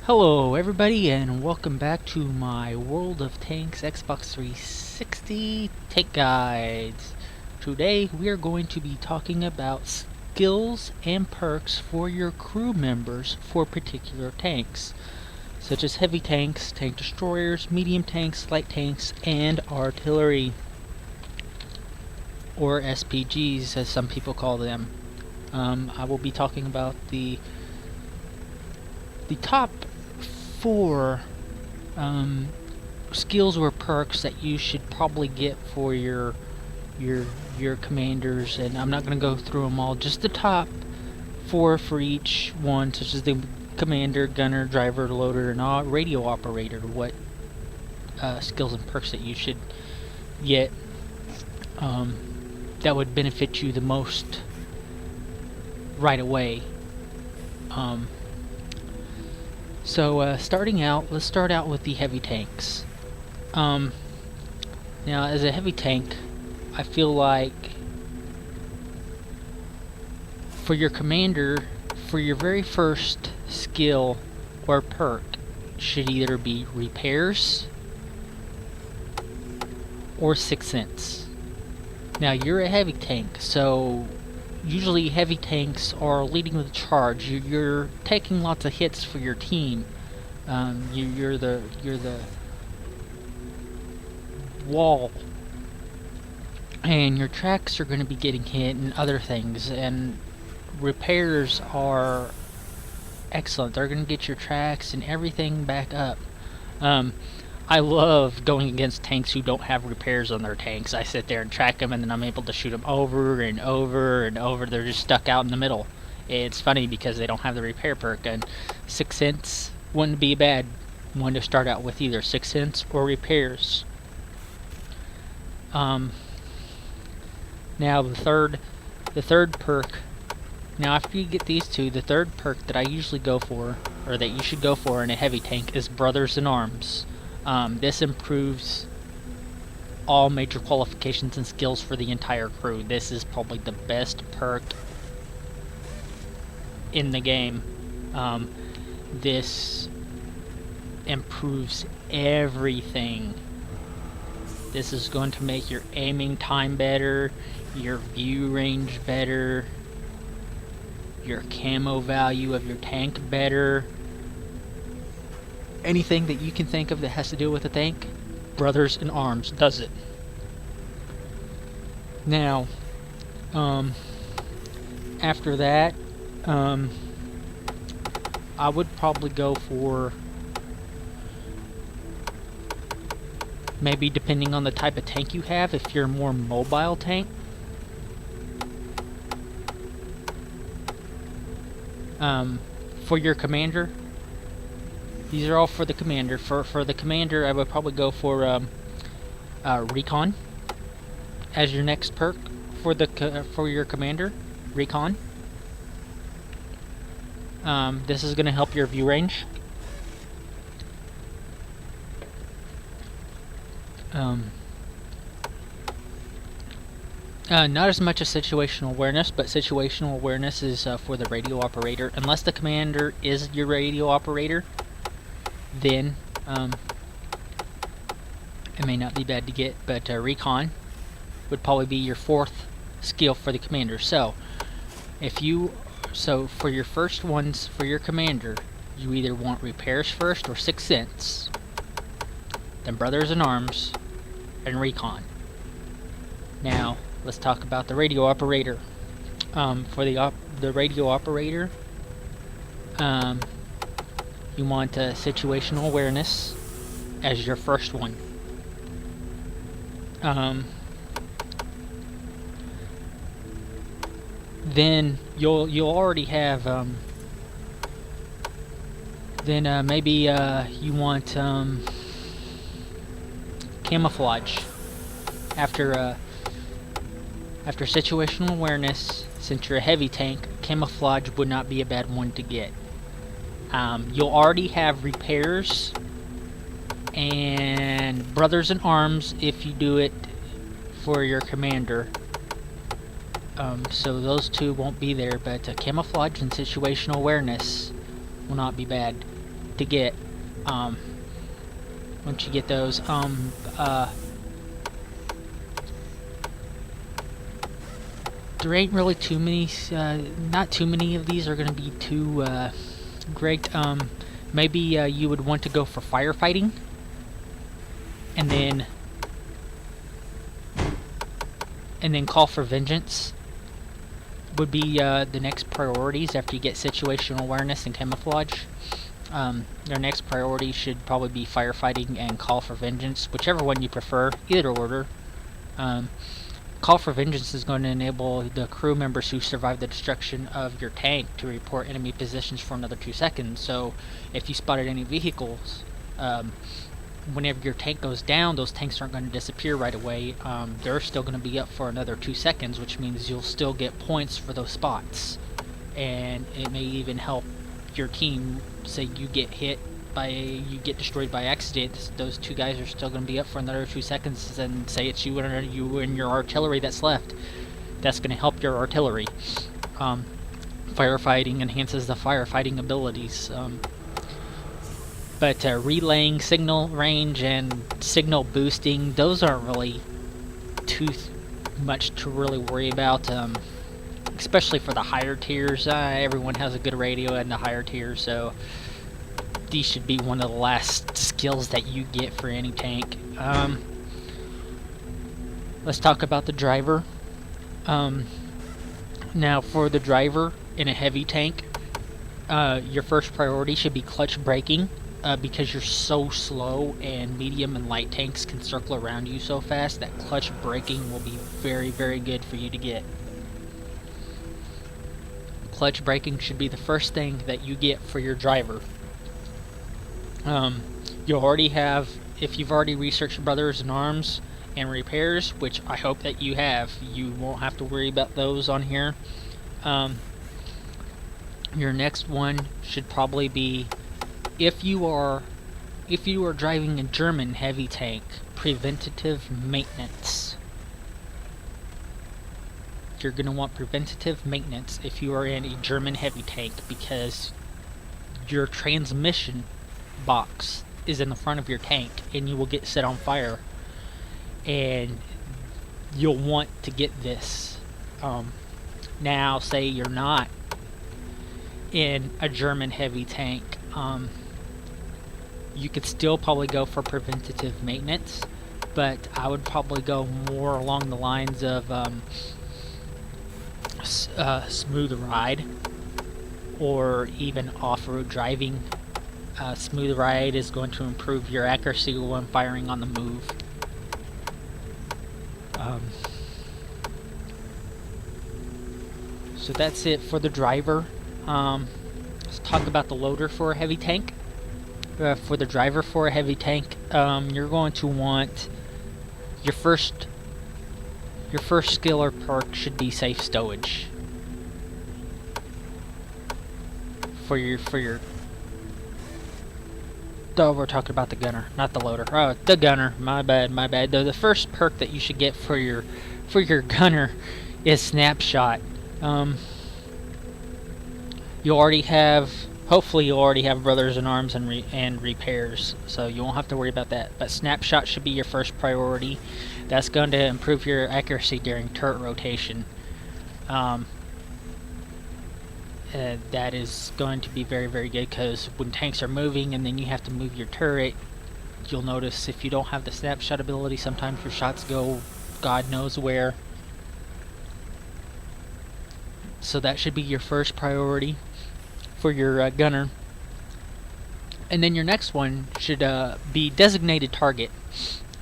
Hello everybody and welcome back to my World of Tanks Xbox 360 Tank Guides. Today we are going to be talking about skills and perks for your crew members for particular tanks, such as heavy tanks, tank destroyers, medium tanks, light tanks, and artillery, or SPGs as some people call them. I will be talking about the top four skills or perks that you should probably get for your commanders, and I'm not going to go through them all, just the top four for each one, such as the commander, gunner, driver, loader, and radio operator. What skills and perks that you should get that would benefit you the most right away. So starting out, let's start out with the heavy tanks. Now, as a heavy tank, I feel like for your commander, for your very first skill or perk, should either be repairs or Sixth Sense. Now, you're a heavy tank, so usually heavy tanks are leading the charge. You're taking lots of hits for your team. You're the wall, and your tracks are going to be getting hit and other things. And repairs are excellent. They're going to get your tracks and everything back up. I love going against tanks who don't have repairs on their tanks. I sit there and track them, and then I'm able to shoot them over and over and over. They're just stuck out in the middle. It's funny because they don't have the repair perk, and Sixth Sense wouldn't be a bad one to start out with either. Sixth Sense or repairs. Now the third perk. Now after you get these two, the third perk that I usually go for, or that you should go for in a heavy tank, is Brothers in Arms. This improves all major qualifications and skills for the entire crew. This is probably the best perk in the game. This improves everything. This is going to make your aiming time better, your view range better, your camo value of your tank better. Anything that you can think of that has to do with a tank, Brothers in Arms does it. Now, after that, I would probably go for, maybe depending on the type of tank you have, if you're a more mobile tank, for your commander. These are all for the commander. For the commander, I would probably go for Recon as your next perk for your commander. Recon. This is going to help your view range. Not as much as situational awareness, but situational awareness is for the radio operator. Unless the commander is your radio operator, then it may not be bad to get, but Recon would probably be your fourth skill for the commander. So for your first ones for your commander, you either want repairs first or Sixth Sense, then Brothers in Arms, and Recon. Now let's talk about the radio operator. For the radio operator, you want situational awareness as your first one. Then you'll already have. Then maybe you want camouflage after situational awareness. Since you're a heavy tank, camouflage would not be a bad one to get. You'll already have repairs and Brothers in Arms if you do it for your commander. So those two won't be there, but camouflage and situational awareness will not be bad. to get once you get those. There ain't really too many, not too many of these are going to be too great. Maybe you would want to go for firefighting, and then call for vengeance would be the next priorities after you get situational awareness and camouflage. Your next priority should probably be firefighting and call for vengeance, whichever one you prefer, either order. Call for vengeance is going to enable the crew members who survive the destruction of your tank to report enemy positions for another 2 seconds. So if you spotted any vehicles, whenever your tank goes down, those tanks aren't going to disappear right away. They're still going to be up for another 2 seconds, which means you'll still get points for those spots. And it may even help your team. Say you get destroyed by accident, those 2 guys are still going to be up for another 2 seconds, and say it's you and your artillery that's left. That's going to help your artillery. Firefighting enhances the firefighting abilities. But relaying signal range and signal boosting, those aren't really too much to really worry about, especially for the higher tiers. Everyone has a good radio in the higher tiers, so these should be one of the last skills that you get for any tank. Let's talk about the driver. Now for the driver in a heavy tank, your first priority should be clutch braking, because you're so slow and medium and light tanks can circle around you so fast that clutch braking will be very, very good for you to get. Clutch braking should be the first thing that you get for your driver. You already have, if you've already researched Brothers in Arms and repairs, which I hope that you have, you won't have to worry about those on here. Your next one should probably be, if you are driving a German heavy tank, preventative maintenance. You're going to want preventative maintenance if you are in a German heavy tank, because your transmission box is in the front of your tank and you will get set on fire, and you'll want to get this. Now say you're not in a German heavy tank, you could still probably go for preventative maintenance, but I would probably go more along the lines of smooth ride or even off-road driving. Smooth ride is going to improve your accuracy when firing on the move. So that's it for the driver. Let's talk about the loader for a heavy tank. For the driver for a heavy tank, you're going to want your first skill or perk should be safe stowage. For your oh, we're talking about the gunner, not the loader. Oh, the gunner. My bad. The first perk that you should get for your gunner is snapshot. Hopefully you already have Brothers in Arms and repairs, so you won't have to worry about that. But snapshot should be your first priority. That's going to improve your accuracy during turret rotation. That is going to be very, very good, because when tanks are moving and then you have to move your turret, you'll notice if you don't have the snapshot ability, sometimes your shots go God knows where. So that should be your first priority for your gunner. And then your next one should be designated target.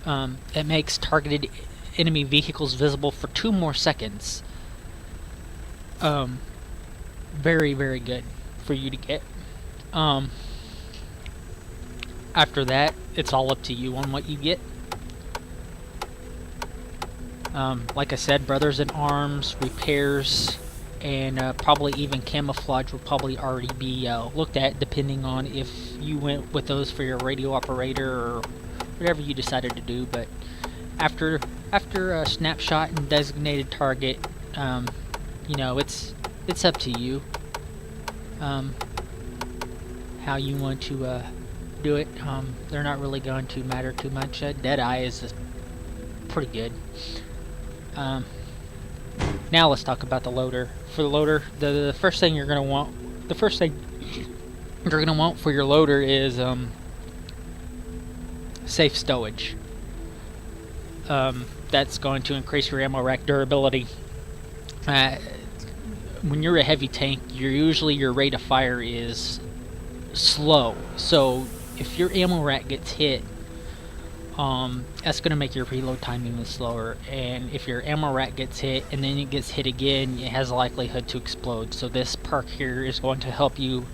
It makes targeted enemy vehicles visible for 2 more seconds. Very, very good for you to get. After that, it's all up to you on what you get. Like I said, Brothers in Arms, repairs, and probably even camouflage will probably already be looked at, depending on if you went with those for your radio operator or whatever you decided to do. But after a snapshot and designated target, you know, it's up to you. how you want to do it. They're not really going to matter too much. Deadeye is pretty good. Now let's talk about the loader. For the loader, the first thing you're going to want, the first thing you're going to want for your loader is safe stowage. That's going to increase your ammo rack durability. When you're a heavy tank, usually your rate of fire is slow. So if your ammo rack gets hit, that's going to make your reload time even slower. And if your ammo rack gets hit and then it gets hit again, it has a likelihood to explode. So this perk here is going to help you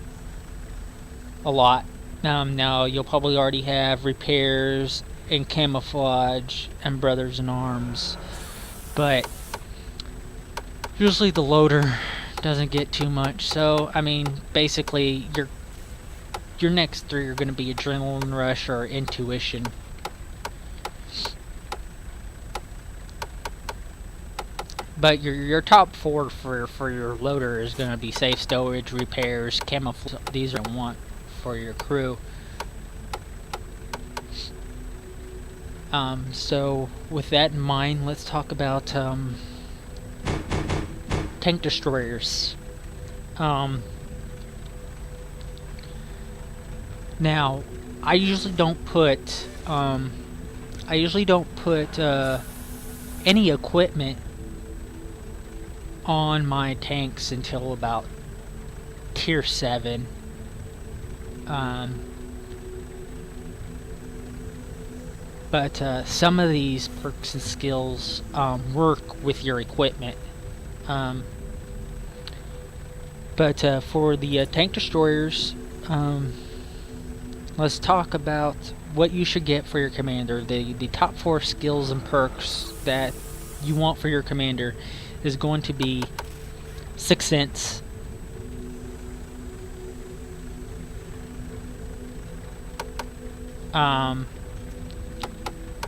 a lot. Now you'll probably already have repairs and camouflage and brothers in arms, but usually the loader doesn't get too much. So I mean, basically your next three are going to be adrenaline rush or intuition. But your top four for your loader is going to be safe stowage, repairs, camouflage. These are want for your crew. So with that in mind, let's talk about tank destroyers. Now, I usually don't put any equipment on my tanks until about tier 7. But some of these perks and skills work with your equipment. But for the tank destroyers, let's talk about what you should get for your commander. The top 4 skills and perks that you want for your commander is going to be Sixth Sense,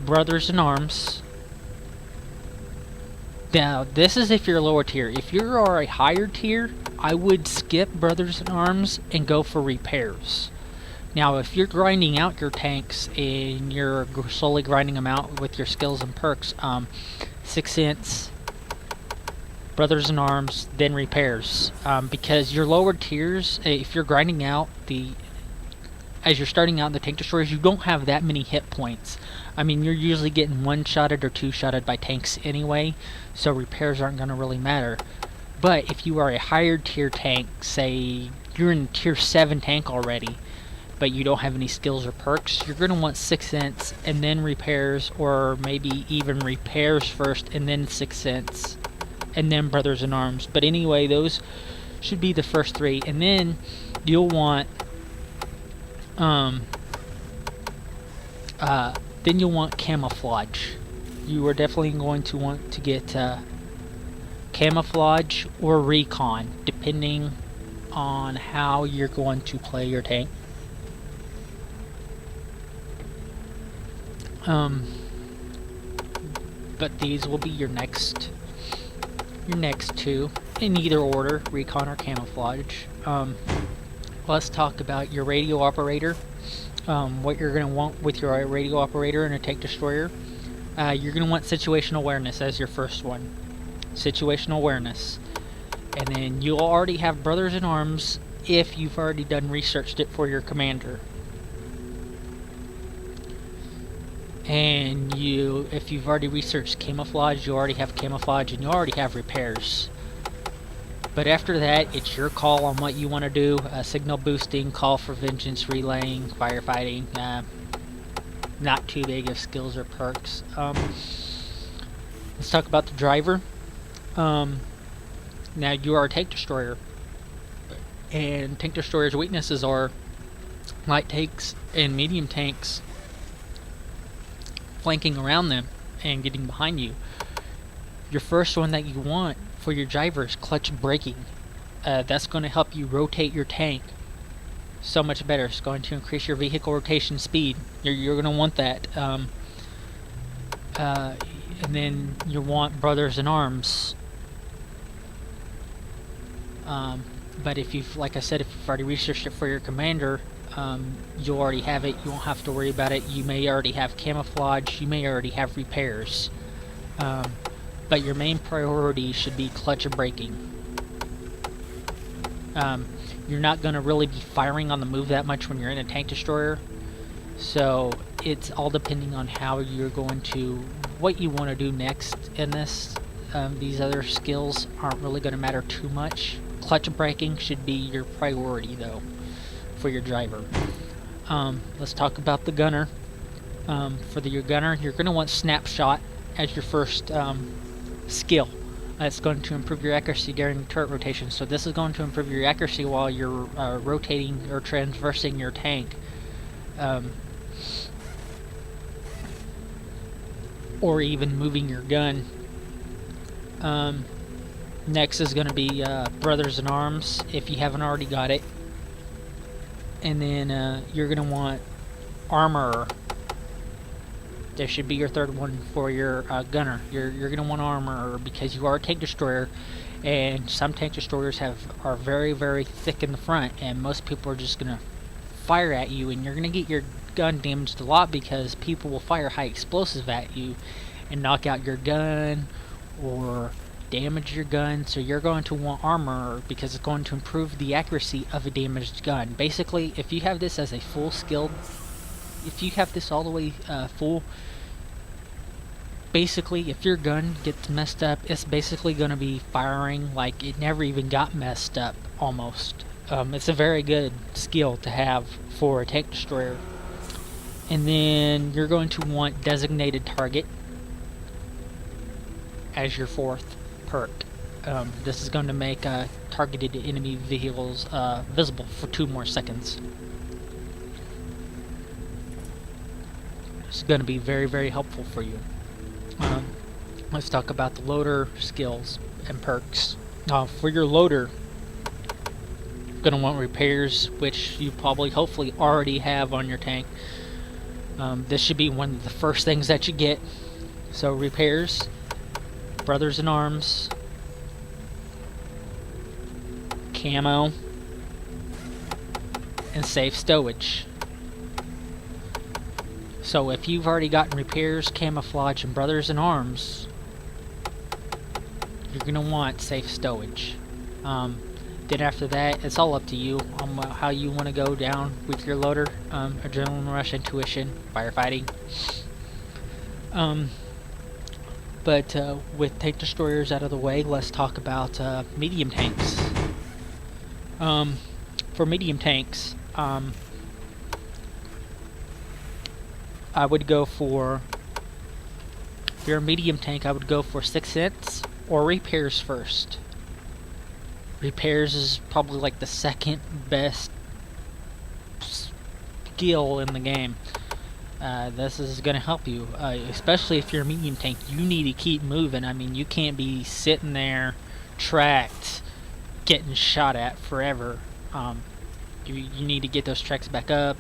Brothers in Arms. Now, this is if you're lower tier. If you are a higher tier, I would skip Brothers in Arms and go for repairs. Now, if you're grinding out your tanks and you're slowly grinding them out with your skills and perks, Sixth Sense, Brothers in Arms, then repairs. Because your lower tiers, if you're grinding out as you're starting out in the tank destroyers, you don't have that many hit points. I mean, you're usually getting one-shotted or two-shotted by tanks anyway, so repairs aren't going to really matter. But if you are a higher tier tank, say you're in tier 7 tank already, but you don't have any skills or perks, you're going to want Sixth Sense and then repairs, or maybe even repairs first and then Sixth Sense and then Brothers in Arms. But anyway, those should be the first 3, and then you'll want camouflage. You are definitely going to want to get camouflage or recon, depending on how you're going to play your tank. But these will be your next 2 in either order, recon or camouflage. Let's talk about your radio operator. What you're going to want with your radio operator and a tank destroyer. You're going to want situational awareness as your first one. Situational awareness. And then you'll already have Brothers in Arms if you've already researched it for your commander. And if you've already researched camouflage, you already have camouflage and you already have repairs. But after that, it's your call on what you want to do. Signal boosting, call for vengeance, relaying, firefighting. Not too big of skills or perks. Let's talk about the driver. Now, you are a tank destroyer. And tank destroyers' weaknesses are light tanks and medium tanks flanking around them and getting behind you. Your first one that you want for your driver is clutch braking. That's going to help you rotate your tank so much better. It's going to increase your vehicle rotation speed. You're going to want that. And then you want Brothers in Arms. But if you've, like I said, if you've already researched it for your commander, you'll already have it. You won't have to worry about it. You may already have camouflage. You may already have repairs. But your main priority should be clutch and braking. You're not going to really be firing on the move that much when you're in a tank destroyer. So it's all depending on how you're going to, what you want to do next in this. These other skills aren't really going to matter too much. Clutch and braking should be your priority though for your driver. Let's talk about the gunner. For your gunner, you're going to want snapshot as your first skill. It's going to improve your accuracy during turret rotation. So this is going to improve your accuracy while you're rotating or transversing your tank. Or even moving your gun. Next is going to be Brothers in Arms, if you haven't already got it. And then you're going to want Armor. This should be your third one for your gunner. You're going to want Armor because you are a tank destroyer, and some tank destroyers are very, very thick in the front, and most people are just going to fire at you, and you're going to get your gun damaged a lot because people will fire high explosives at you and knock out your gun or damage your gun. So you're going to want Armor because it's going to improve the accuracy of a damaged gun. Basically, if you have this as a full skilled, if you have this all the way full, basically if your gun gets messed up, it's basically going to be firing like it never even got messed up, almost. It's a very good skill to have for a tank destroyer. And then you're going to want Designated Target as your fourth perk. This is going to make targeted enemy vehicles visible for 2 more seconds. It's going to be very, very helpful for you. Let's talk about the loader skills and perks. For your loader, you're going to want Repairs, which you probably, hopefully, already have on your tank. This should be one of the first things that you get. So Repairs, Brothers in Arms, Camo, and Safe Stowage. So if you've already gotten Repairs, Camouflage, and Brothers in Arms, you're going to want Safe Stowage. Then after that, it's all up to you on how you want to go down with your loader. Adrenaline Rush, Intuition, Firefighting. But with tank destroyers out of the way, let's talk about medium tanks. For medium tanks, I would go for, if you're a medium tank, I would go for Sixth Sense or Repairs first. Repairs is probably like the second best skill in the game. This is going to help you, especially if you're a medium tank. You need to keep moving. I mean, you can't be sitting there tracked, getting shot at forever. You need to get those tracks back up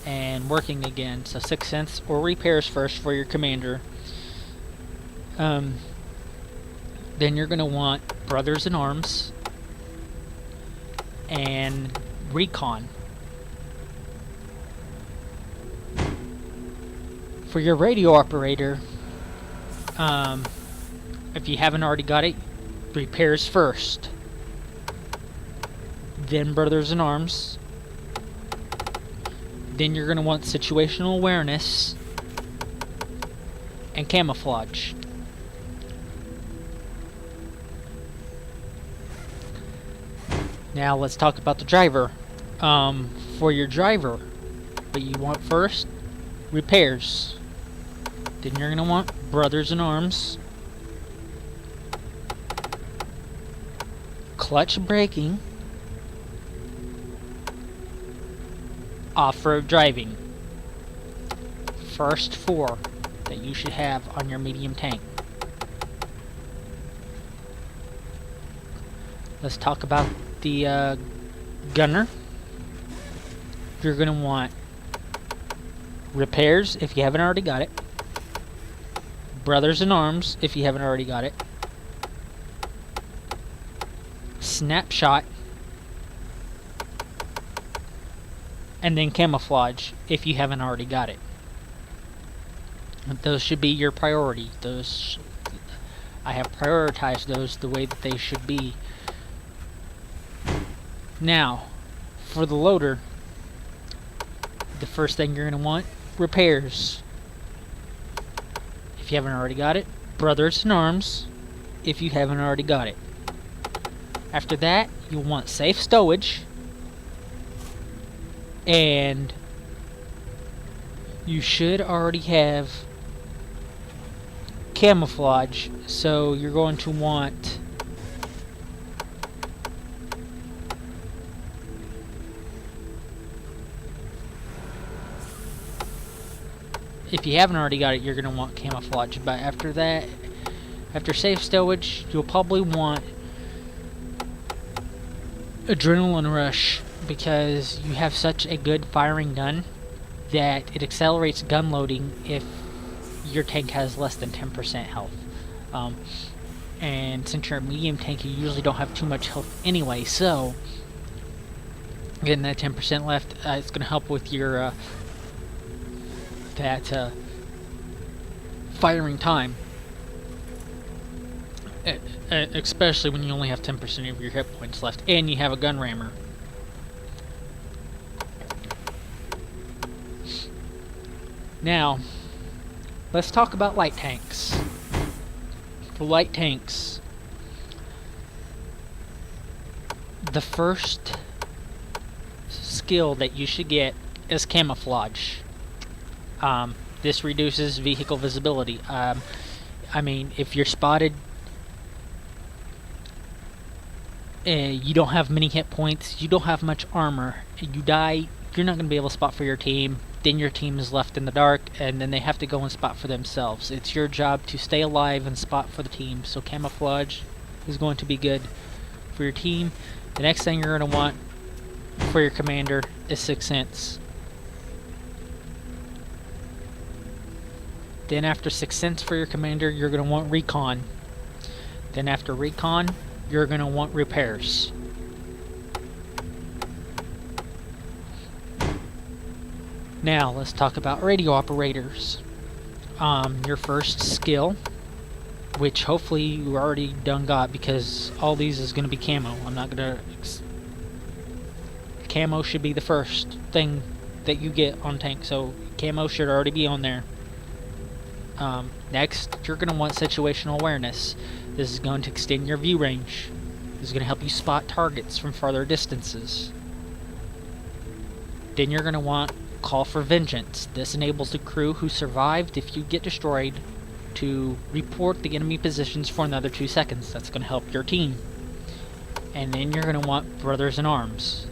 and working again. So Sixth Sense or Repairs first for your commander. Then you're going to want Brothers in Arms and Recon. For your radio operator, if you haven't already got it, Repairs first, then Brothers in Arms. Then you're going to want Situational Awareness and Camouflage. Now let's talk about the driver. For your driver, what you want first, Repairs. Then you're going to want Brothers in Arms, Clutch Braking, Off-road Driving. First 4 that you should have on your medium tank. Let's talk about the gunner. You're going to want Repairs if you haven't already got it, Brothers in Arms if you haven't already got it, Snapshot, and then camouflage if you haven't already got it. Those should be your priority. Those, I have prioritized those the way that they should be. Now, for the loader, the first thing you're going to want, repairs. If you haven't already got it, Brothers in Arms, if you haven't already got it. After that, you'll want safe stowage, and you should already have camouflage, so you're going to want if you haven't already got it, you're going to want camouflage. But after that, after safe stowage, you'll probably want adrenaline rush, because you have such a good firing gun that it accelerates gun loading if your tank has less than 10% health. And since you're a medium tank, you usually don't have too much health anyway, so getting that 10% left, it's going to help with your firing time, especially when you only have 10% of your hit points left and you have a gun rammer. Now, let's talk about light tanks. For light tanks, the first skill that you should get is camouflage. This reduces vehicle visibility. I mean, if you're spotted, you don't have many hit points, you don't have much armor, you die, you're not going to be able to spot for your team. Then your team is left in the dark, and then they have to go and spot for themselves. It's your job to stay alive and spot for the team, so camouflage is going to be good for your team. The next thing you're going to want for your commander is Sixth Sense. Then after Sixth Sense for your commander, you're going to want Recon. Then after Recon, you're going to want Repairs. Now, let's talk about radio operators. Your first skill, which hopefully you already done got, because all these is going to be camo. I'm not going to... Camo should be the first thing that you get on tank, so camo should already be on there. Next, you're going to want situational awareness. This is going to extend your view range. This is going to help you spot targets from farther distances. Then you're going to want Call for Vengeance. This enables the crew who survived if you get destroyed to report the enemy positions for another 2 seconds. That's going to help your team. And then you're going to want Brothers in Arms.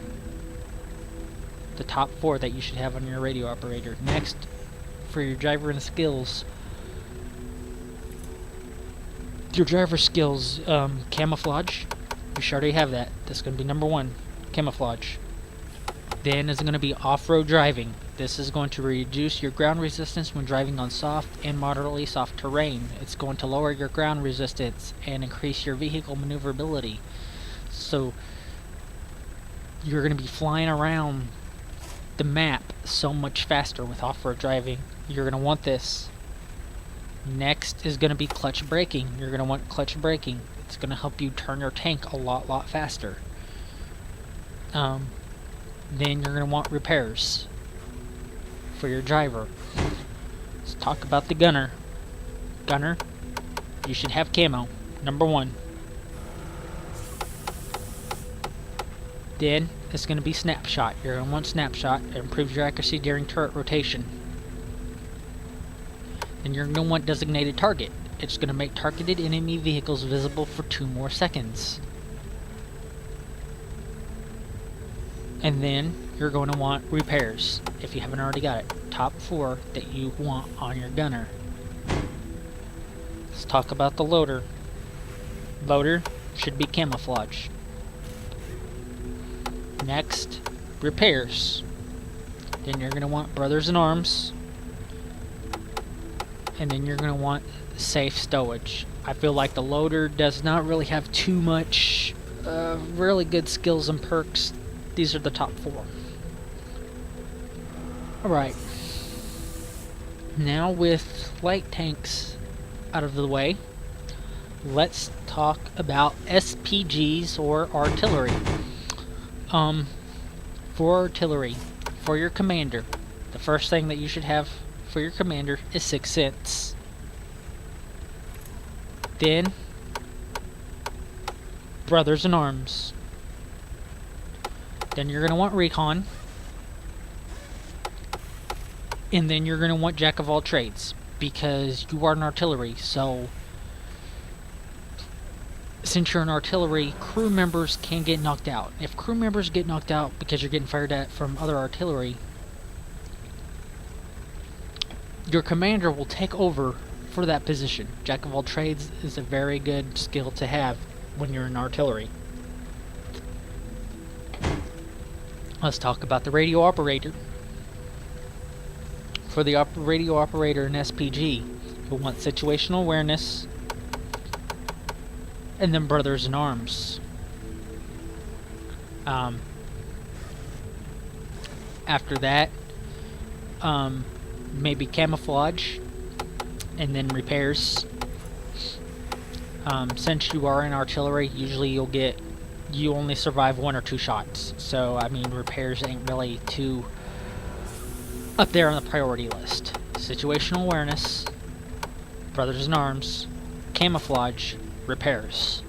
The top 4 that you should have on your radio operator. Next, for your driver and skills. Your driver skills, camouflage. You should already have that. That's going to be number 1. Camouflage. Then is going to be off-road driving. This is going to reduce your ground resistance when driving on soft and moderately soft terrain. It's going to lower your ground resistance and increase your vehicle maneuverability. So you're going to be flying around the map so much faster with off-road driving. You're going to want this. Next is going to be clutch braking. You're going to want clutch braking. It's going to help you turn your tank a lot faster. Then you're going to want repairs for your driver. Let's talk about the gunner. Gunner, you should have camo, number 1. Then it's going to be snapshot. You're going to want snapshot. It improves your accuracy during turret rotation. Then you're going to want designated target. It's going to make targeted enemy vehicles visible for 2 more seconds. And then you're going to want repairs, if you haven't already got it. Top 4 that you want on your gunner. Let's talk about the loader. Loader should be camouflage. Next, repairs. Then you're going to want Brothers in Arms. And then you're going to want safe stowage. I feel like the loader does not really have too much really good skills and perks. These are the top 4. Alright. Now with light tanks out of the way, let's talk about SPGs or artillery. For artillery, for your commander, the first thing that you should have for your commander is 6th Sense. Then, Brothers in Arms. Then you're going to want Recon. And then you're going to want Jack of all trades, because you are an artillery, so since you're an artillery, crew members can get knocked out. If crew members get knocked out because you're getting fired at from other artillery, your commander will take over for that position. Jack of all trades is a very good skill to have when you're in artillery. Let's talk about the radio operator. For the radio operator in SPG, you'll want situational awareness, and then Brothers in Arms. After that, maybe camouflage, and then repairs. Since you are in artillery, usually you only survive 1 or 2 shots. So, I mean, repairs ain't really too up there on the priority list. Situational awareness, Brothers in Arms, camouflage, repairs.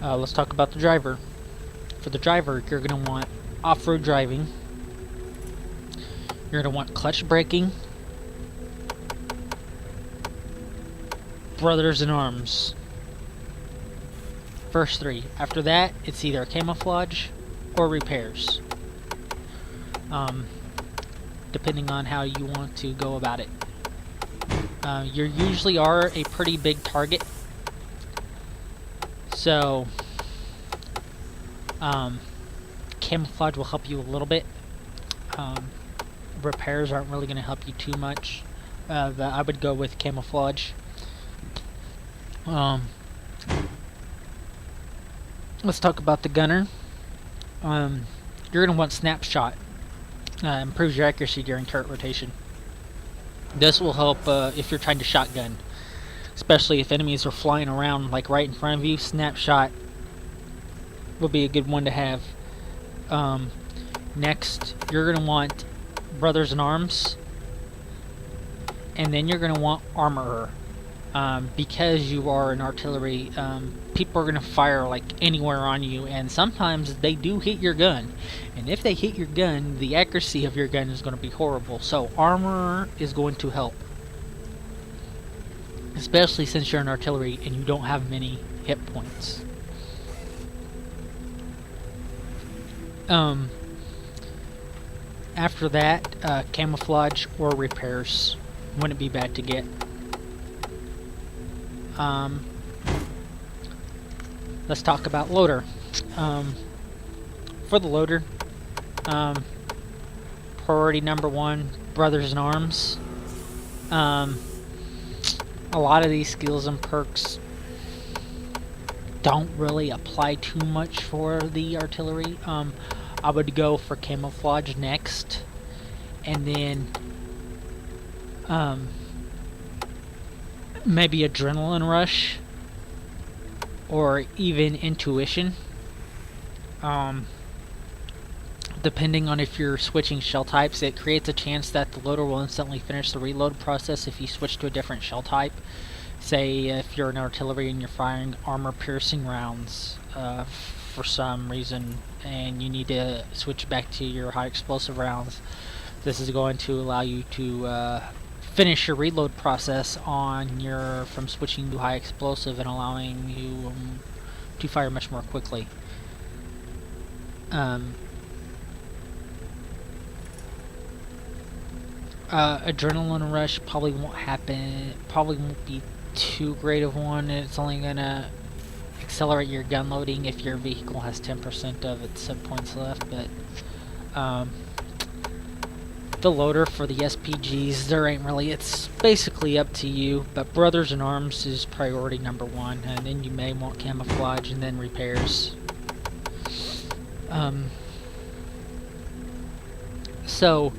Let's talk about the driver. For the driver, you're going to want off-road driving. You're going to want clutch braking, Brothers in Arms. First 3. After that, it's either camouflage or repairs. Depending on how you want to go about it. You usually are a pretty big target. So, camouflage will help you a little bit. Repairs aren't really going to help you too much. But I would go with camouflage. Let's talk about the gunner. You're going to want snapshot. Improves your accuracy during turret rotation. This will help if you're trying to shotgun, especially if enemies are flying around like right in front of you. Snapshot will be a good one to have. Next, you're going to want Brothers in Arms, and then you're going to want Armorer. Because you are an artillery, people are going to fire like anywhere on you, and sometimes they do hit your gun. And if they hit your gun, the accuracy of your gun is going to be horrible. So Armorer is going to help, especially since you're an artillery and you don't have many hit points. After that, camouflage or repairs wouldn't be bad to get. Let's talk about loader. For the loader, priority number 1, Brothers in Arms. A lot of these skills and perks don't really apply too much for the artillery. I would go for camouflage next, and then maybe adrenaline rush, or even intuition. Depending on if you're switching shell types, it creates a chance that the loader will instantly finish the reload process if you switch to a different shell type. Say if you're an artillery and you're firing armor-piercing rounds for some reason, and you need to switch back to your high explosive rounds, this is going to allow you to finish your reload process on from switching to high explosive, and allowing you to fire much more quickly. Adrenaline rush probably won't happen. Probably won't be too great of one. It's only gonna accelerate your gun loading if your vehicle has 10% of its hit points left. But the loader for the SPGs, there ain't really. It's basically up to you. But Brothers in Arms is priority number 1, and then you may want camouflage and then So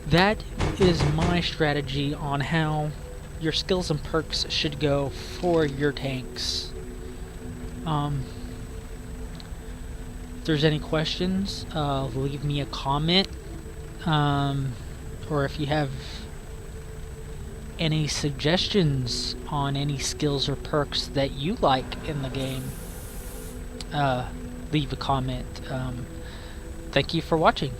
that is my strategy on how your skills and perks should go for your tanks. If there's any questions, leave me a comment, or if you have any suggestions on any skills or perks that you like in the game, leave a comment. Thank you for watching.